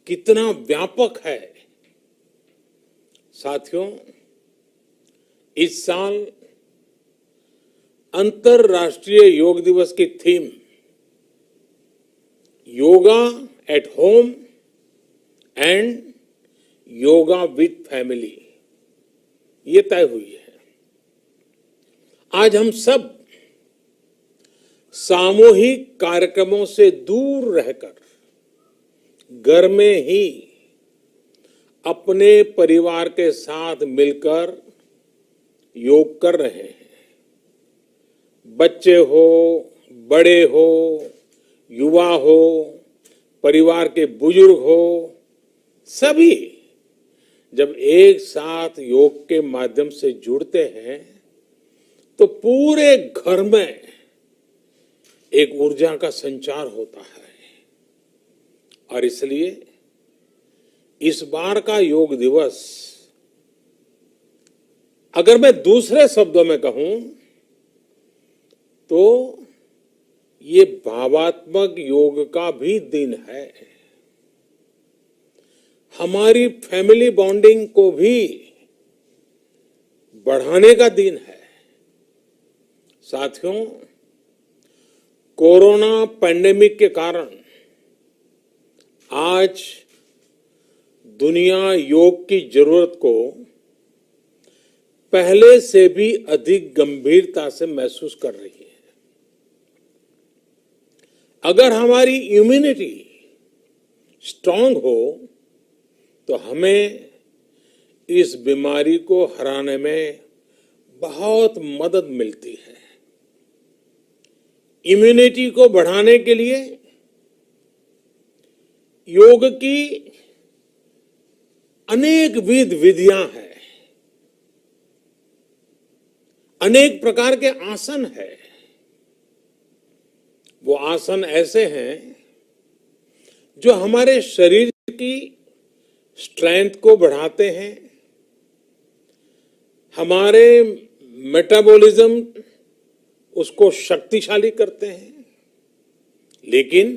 कितना व्यापक है। साथियों, इस साल अंतर्राष्ट्रीय योग दिवस की theme yoga at home and yoga with family ये तय हुई है। आज हम सब सामूहिक कार्यक्रमों से दूर रहकर घर में ही अपने परिवार के साथ मिलकर योग कर रहे हैं। बच्चे हो, बड़े हो, युवा हो, परिवार के बुजुर्ग हो, सभी जब एक साथ योग के माध्यम से जुड़ते हैं तो पूरे घर में एक ऊर्जा का संचार होता है। और इसलिए इस बार का योग दिवस, अगर मैं दूसरे शब्दों में कहूं तो ये भावात्मक योग का भी दिन है। हमारी फैमिली बॉन्डिंग को भी बढ़ाने का दिन है। साथियों, कोरोना पैंडेमिक के कारण आज दुनिया योग की जरूरत को पहले से भी अधिक गंभीरता से महसूस कर रही है। अगर हमारी इम्यूनिटी स्ट्रांग हो तो हमें इस बीमारी को हराने में बहुत मदद मिलती है। इम्यूनिटी को बढ़ाने के लिए योग की अनेक विधियां हैं, अनेक प्रकार के आसन हैं। वो आसन ऐसे हैं जो हमारे शरीर की स्ट्रेंथ को बढ़ाते हैं, हमारे मेटाबॉलिज्म उसको शक्तिशाली करते हैं। लेकिन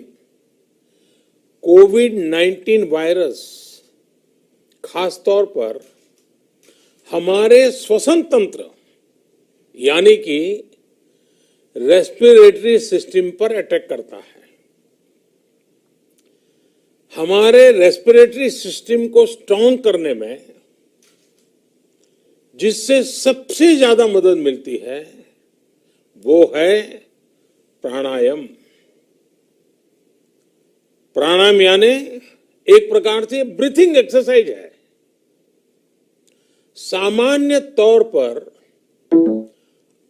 कोविड-19 वायरस खास तौर पर हमारे श्वसन तंत्र यानी कि रेस्पिरेटरी सिस्टम पर अटैक करता है। हमारे रेस्पिरेटरी सिस्टम को स्ट्रांग करने में जिससे सबसे ज्यादा मदद मिलती है वो है प्राणायाम। प्राणायाम यानी एक प्रकार से ब्रीथिंग एक्सरसाइज है। सामान्य तौर पर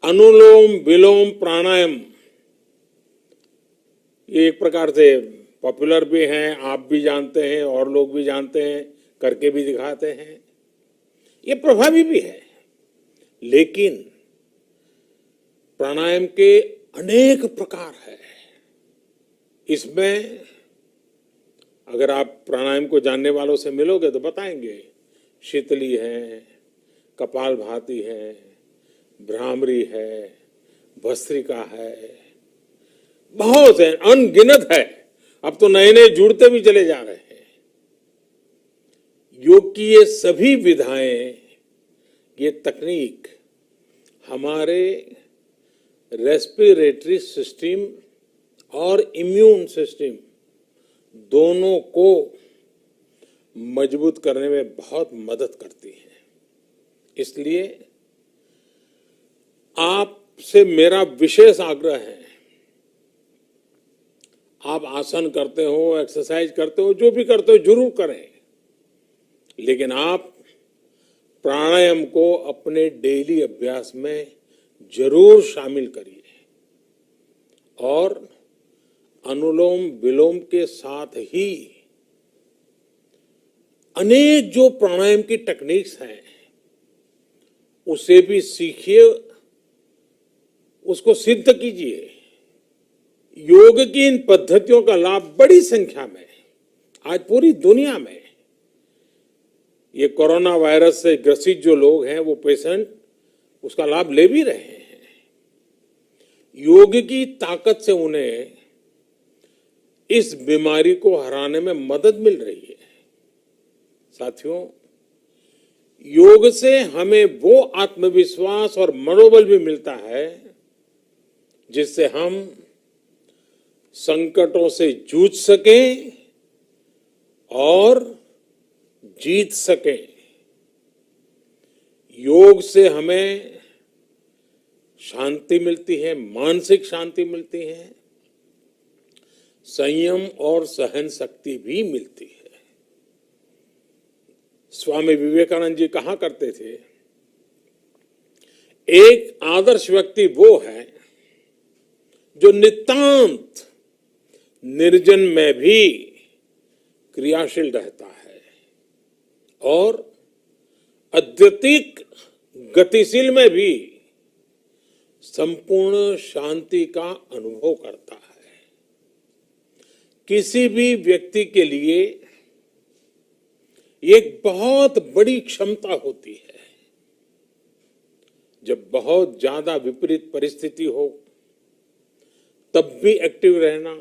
अनुलोम विलोम प्राणायाम ये एक प्रकार से पॉपुलर भी हैं, आप भी जानते हैं और लोग भी जानते हैं, करके भी दिखाते हैं। ये प्रभावी भी है। लेकिन प्राणायाम के अनेक प्रकार हैं। इसमें अगर आप प्राणायाम को जानने वालों से मिलोगे तो बताएंगे शीतली है, कपालभाति है, भ्रामरी है, भस्त्रिका है, बहुत है, अनगिनत है। अब तो नए नए जुड़ते भी चले जा रहे हैं। योग की ये सभी विधाएं, ये तकनीक हमारे रेस्पिरेटरी सिस्टम और इम्यून सिस्टम दोनों को मजबूत करने में बहुत मदद करती है। इसलिए आपसे मेरा विशेष आग्रह है, आप आसन करते हो, एक्सरसाइज करते हो, जो भी करते हो जरूर करें, लेकिन आप प्राणायाम को अपने डेली अभ्यास में जरूर शामिल करिए। और अनुलोम विलोम के साथ ही अनेक जो प्राणायाम की टेक्निक्स हैं उसे भी सीखिए, उसको सिद्ध कीजिए। योग की इन पद्धतियों का लाभ बड़ी संख्या में आज पूरी दुनिया में ये कोरोना वायरस से ग्रसित जो लोग हैं वो पेशेंट उसका लाभ ले भी रहे हैं। योग की ताकत से उन्हें इस बीमारी को हराने में मदद मिल रही है। साथियों, योग से हमें वो आत्मविश्वास और मनोबल भी मिलता है जिससे हम संकटों से जूझ सकें और जीत सकें। योग से हमें शांति मिलती है, मानसिक शांति मिलती है, संयम और सहन शक्ति भी मिलती है। स्वामी विवेकानंद जी कहा करते थे, एक आदर्श व्यक्ति वो है जो नितांत निर्जन में भी क्रियाशील रहता है और अत्यधिक गतिशील में भी संपूर्ण शांति का अनुभव करता है। किसी भी व्यक्ति के लिए एक बहुत बड़ी क्षमता होती है, जब बहुत ज्यादा विपरीत परिस्थिति हो तब भी एक्टिव रहना,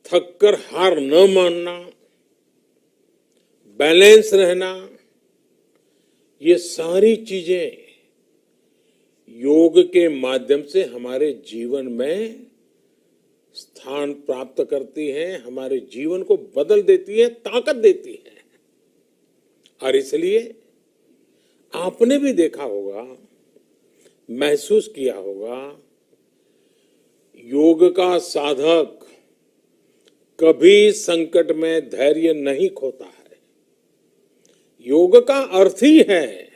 थककर हार न मानना, बैलेंस रहना, ये सारी चीजें योग के माध्यम से हमारे जीवन में स्थान प्राप्त करती हैं, हमारे जीवन को बदल देती है, ताकत देती है। और इसलिए आपने भी देखा होगा, महसूस किया होगा, योग का साधक कभी संकट में धैर्य नहीं खोता है। योग का अर्थ ही है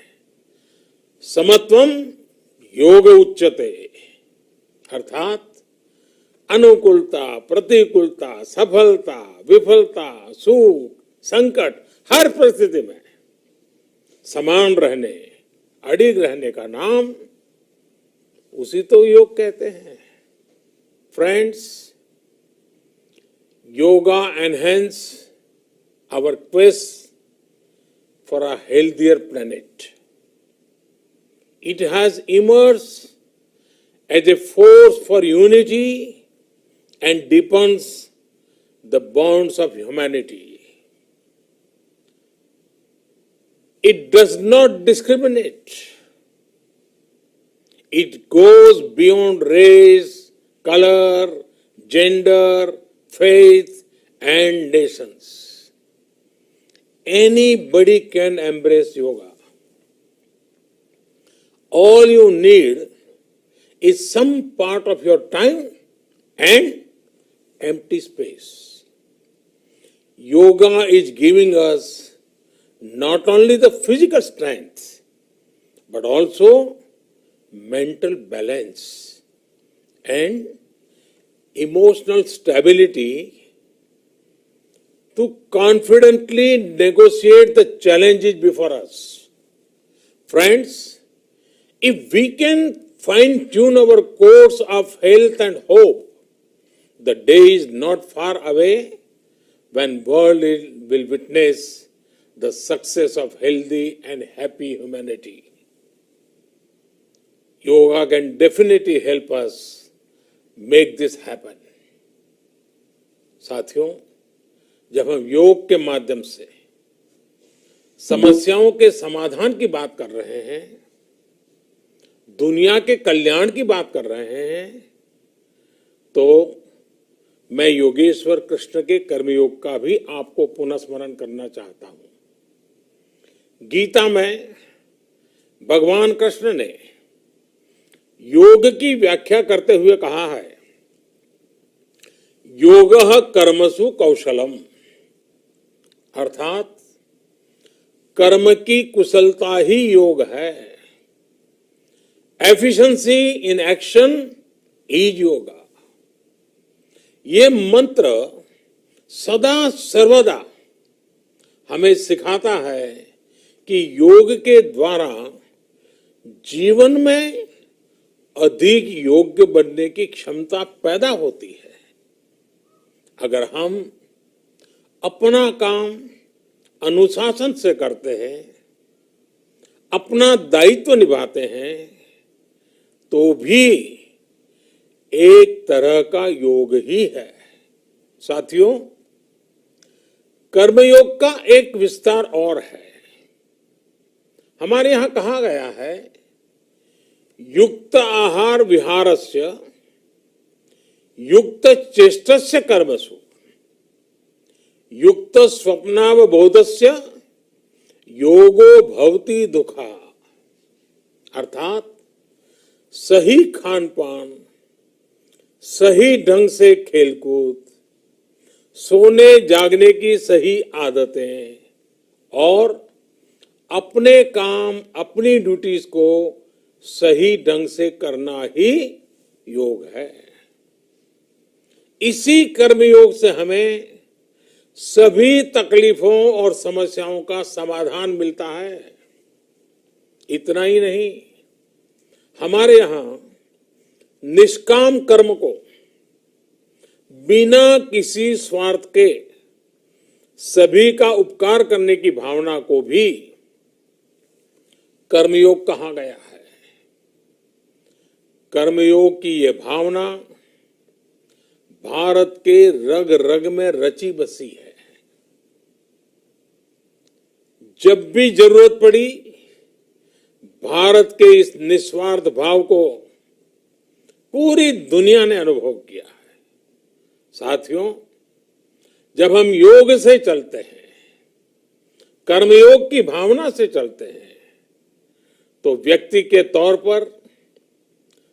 समत्वम योग उच्यते, अर्थात अनुकूलता, प्रतिकूलता, सफलता, विफलता, सुख, संकट, हर परिस्थिति में समान रहने, अडिग रहने का नाम उसी तो योग कहते हैं। Friends, yoga enhance our quest for a healthier planet. It has emerged as a force for unity and deepens the bonds of humanity. It does not discriminate. It goes beyond race, color, gender, faith, and nations. Anybody can embrace yoga. All you need is some part of your time and empty space. Yoga is giving us not only the physical strength, but also mental balance and emotional stability to confidently negotiate the challenges before us. Friends, if we can fine-tune our course of health and hope, the day is not far away when world will witness the success of healthy and happy humanity. Yoga can definitely help us make this happen. साथियों, जब हम योग के माध्यम से समस्याओं के समाधान की बात कर रहे हैं, दुनिया के कल्याण की बात कर रहे हैं, तो मैं योगेश्वर कृष्ण के कर्मयोग का भी आपको पुनः स्मरण करना चाहता हूं। गीता में भगवान कृष्ण ने योग की व्याख्या करते हुए कहा है, योगः कर्मसु कौशलम, अर्थात कर्म की कुशलता ही योग है। Efficiency in action is yoga. ये मंत्र सदा सर्वदा हमें सिखाता है कि योग के द्वारा जीवन में अधिक योग्य बनने की क्षमता पैदा होती है। अगर हम अपना काम अनुशासन से करते हैं, अपना दायित्व निभाते हैं, तो भी एक तरह का योग ही है। साथियों, कर्मयोग का एक विस्तार और है। हमारे यहां कहा गया है, युक्त आहार विहारस्य युक्त चेष्टस्य कर्मसु युक्त स्वप्नावबोधस्य योगो भवति दुखा। अर्थात सही खान पान, सही ढंग से खेलकूद, सोने जागने की सही आदतें और अपने काम, अपनी ड्यूटीज को सही ढंग से करना ही योग है। इसी कर्मयोग से हमें सभी तकलीफों और समस्याओं का समाधान मिलता है। इतना ही नहीं, हमारे यहां निष्काम कर्म को बिना किसी स्वार्थ के सभी का उपकार करने की भावना को भी कर्मयोग कहा गया है। कर्मयोग की यह भावना भारत के रग रग में रची बसी है। जब भी जरूरत पड़ी, भारत के इस निस्वार्थ भाव को पूरी दुनिया ने अनुभव किया है। साथियों, जब हम योग से चलते हैं, कर्मयोग की भावना से चलते हैं, तो व्यक्ति के तौर पर,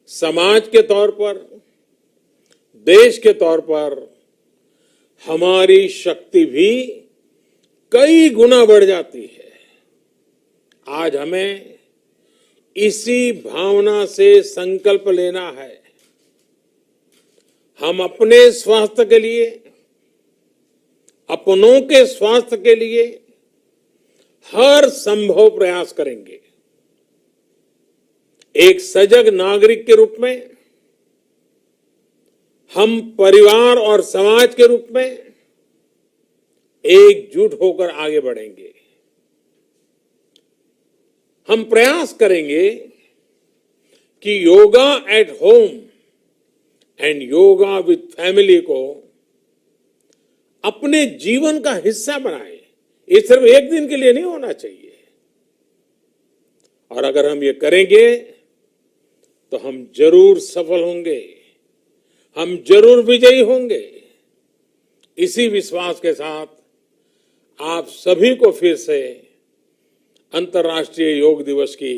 समाज के तौर पर, देश के तौर पर हमारी शक्ति भी कई गुना बढ़ जाती है। आज हमें इसी भावना से संकल्प लेना है। हम अपने स्वास्थ्य के लिए, अपनों के स्वास्थ्य के लिए हर संभव प्रयास करेंगे। एक सजग नागरिक के रूप में हम परिवार और समाज के रूप में एकजुट होकर आगे बढ़ेंगे। हम प्रयास करेंगे कि yoga at home and yoga with family को अपने जीवन का हिस्सा बनाएं। ये सिर्फ एक दिन के लिए नहीं होना चाहिए। और अगर हम ये करेंगे तो हम जरूर सफल होंगे, हम जरूर विजयी होंगे। इसी विश्वास के साथ आप सभी को फिर से अंतर्राष्ट्रीय योग दिवस की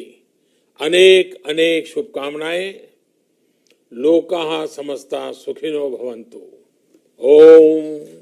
अनेक अनेक शुभकामनाएं। लोकाः समस्ता सुखिनो भवन्तु। ओम।